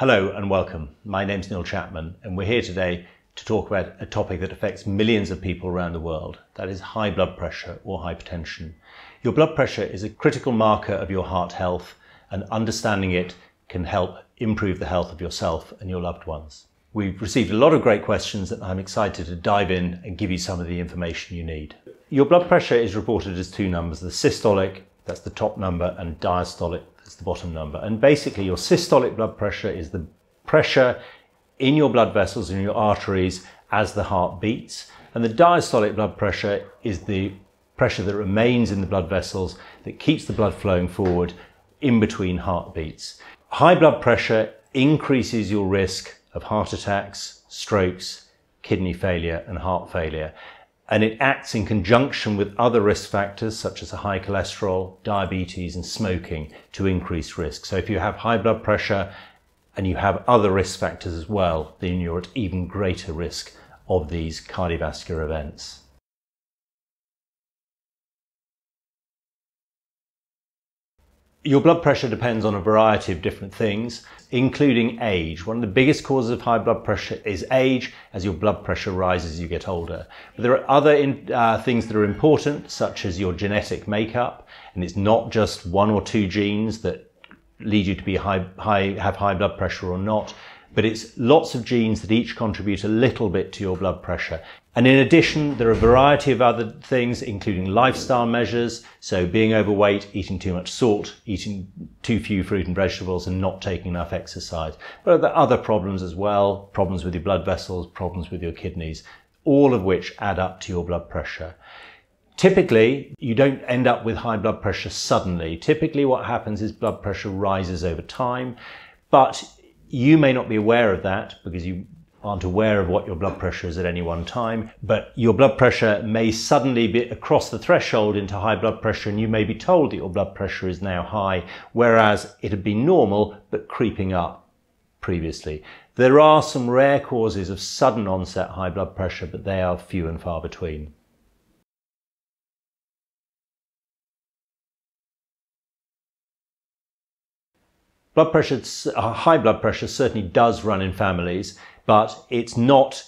Hello and welcome. My name's Neil Chapman and we're here today to talk about a topic that affects millions of people around the world. That is high blood pressure or hypertension. Your blood pressure is a critical marker of your heart health, and understanding it can help improve the health of yourself and your loved ones. We've received a lot of great questions and I'm excited to dive in and give you some of the information you need. Your blood pressure is reported as two numbers: the systolic, that's the top number, and diastolic, that's the bottom number. And basically your systolic blood pressure is the pressure in your blood vessels, in your arteries, as the heart beats. And the diastolic blood pressure is the pressure that remains in the blood vessels that keeps the blood flowing forward in between heartbeats. High blood pressure increases your risk of heart attacks, strokes, kidney failure and heart failure. And it acts in conjunction with other risk factors such as high cholesterol, diabetes and smoking to increase risk. So if you have high blood pressure and you have other risk factors as well, then you're at even greater risk of these cardiovascular events. Your blood pressure depends on a variety of different things, including age. One of the biggest causes of high blood pressure is age, as your blood pressure rises as you get older. But there are other things that are important, such as your genetic makeup, and it's not just one or two genes that lead you to be have high blood pressure or not, but it's lots of genes that each contribute a little bit to your blood pressure. And in addition, there are a variety of other things, including lifestyle measures. So being overweight, eating too much salt, eating too few fruit and vegetables, and not taking enough exercise. But there are other problems as well, problems with your blood vessels, problems with your kidneys, all of which add up to your blood pressure. Typically, you don't end up with high blood pressure suddenly. Typically what happens is blood pressure rises over time, but you may not be aware of that because you aren't aware of what your blood pressure is at any one time, but your blood pressure may suddenly be across the threshold into high blood pressure, and you may be told that your blood pressure is now high, whereas it had been normal but creeping up previously. There are some rare causes of sudden onset high blood pressure, but they are few and far between. High blood pressure certainly does run in families, but it's not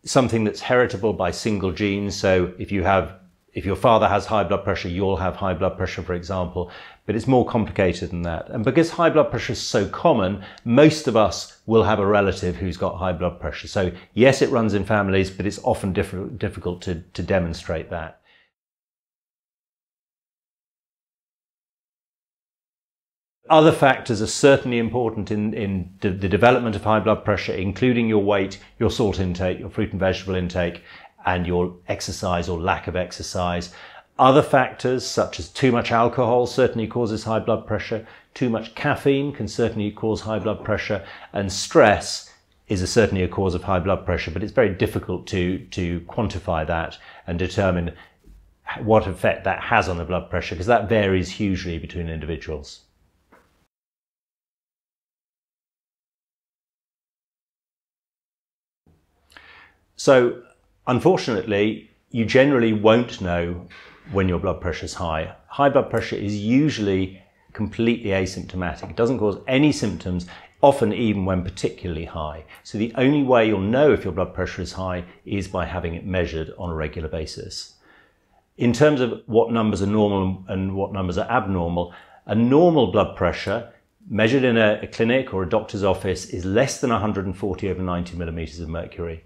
something that's heritable by single genes. So if your father has high blood pressure, you'll have high blood pressure, for example, but it's more complicated than that. And because high blood pressure is so common, most of us will have a relative who's got high blood pressure. So yes, it runs in families, but it's often difficult to demonstrate that. Other factors are certainly important in the development of high blood pressure, including your weight, your salt intake, your fruit and vegetable intake, and your exercise or lack of exercise. Other factors such as too much alcohol certainly causes high blood pressure. Too much caffeine can certainly cause high blood pressure, and stress is certainly a cause of high blood pressure, but it's very difficult to quantify that and determine what effect that has on the blood pressure, because that varies hugely between individuals. So unfortunately, you generally won't know when your blood pressure is high. High blood pressure is usually completely asymptomatic. It doesn't cause any symptoms, often even when particularly high. So the only way you'll know if your blood pressure is high is by having it measured on a regular basis. In terms of what numbers are normal and what numbers are abnormal, a normal blood pressure measured in a clinic or a doctor's office is less than 140 over 90 millimeters of mercury.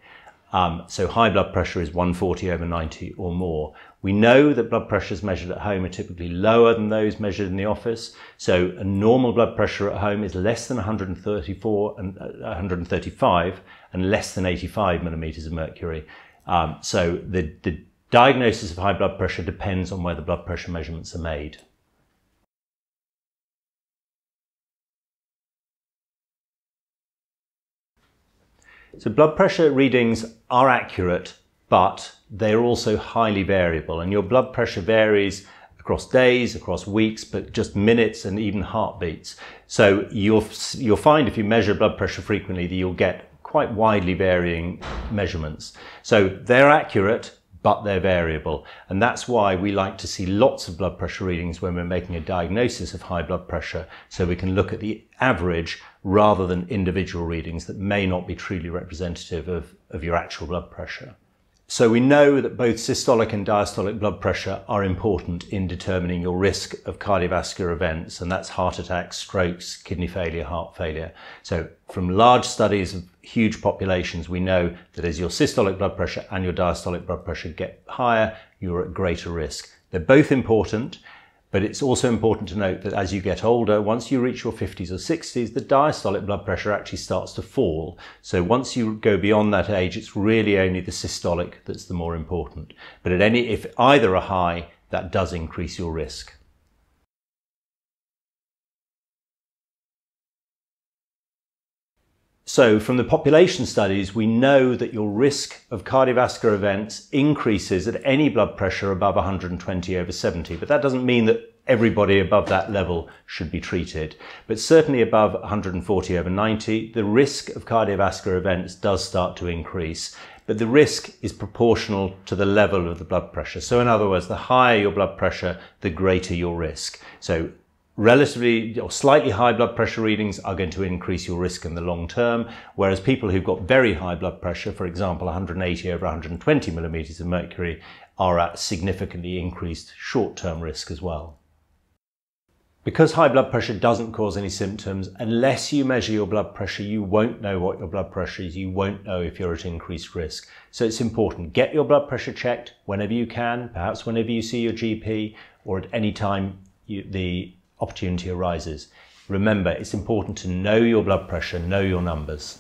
So high blood pressure is 140 over 90 or more. We know that blood pressures measured at home are typically lower than those measured in the office. So a normal blood pressure at home is less than 134 and 135 and less than 85 millimeters of mercury. So the diagnosis of high blood pressure depends on where the blood pressure measurements are made. So blood pressure readings are accurate, but they're also highly variable, and your blood pressure varies across days, across weeks, but just minutes and even heartbeats. So you'll find if you measure blood pressure frequently that you'll get quite widely varying measurements. So they're accurate, but they're variable. And that's why we like to see lots of blood pressure readings when we're making a diagnosis of high blood pressure, so we can look at the average rather than individual readings that may not be truly representative of your actual blood pressure. So we know that both systolic and diastolic blood pressure are important in determining your risk of cardiovascular events, and that's heart attacks, strokes, kidney failure, heart failure. So from large studies of huge populations, we know that as your systolic blood pressure and your diastolic blood pressure get higher, you're at greater risk. They're both important, but it's also important to note that as you get older, once you reach your 50s or 60s, the diastolic blood pressure actually starts to fall. So once you go beyond that age, it's really only the systolic that's the more important. But if either are high, that does increase your risk. So from the population studies, we know that your risk of cardiovascular events increases at any blood pressure above 120/70, but that doesn't mean that everybody above that level should be treated. But certainly above 140/90, the risk of cardiovascular events does start to increase, but the risk is proportional to the level of the blood pressure. So in other words, the higher your blood pressure, the greater your risk. So relatively or slightly high blood pressure readings are going to increase your risk in the long term, whereas people who've got very high blood pressure, for example 180/120 millimeters of mercury, are at significantly increased short-term risk as well. Because high blood pressure doesn't cause any symptoms, unless you measure your blood pressure, you won't know what your blood pressure is. You won't know if you're at increased risk. So it's important, get your blood pressure checked whenever you can, perhaps whenever you see your GP, or at any time the opportunity arises. Remember, it's important to know your blood pressure, know your numbers.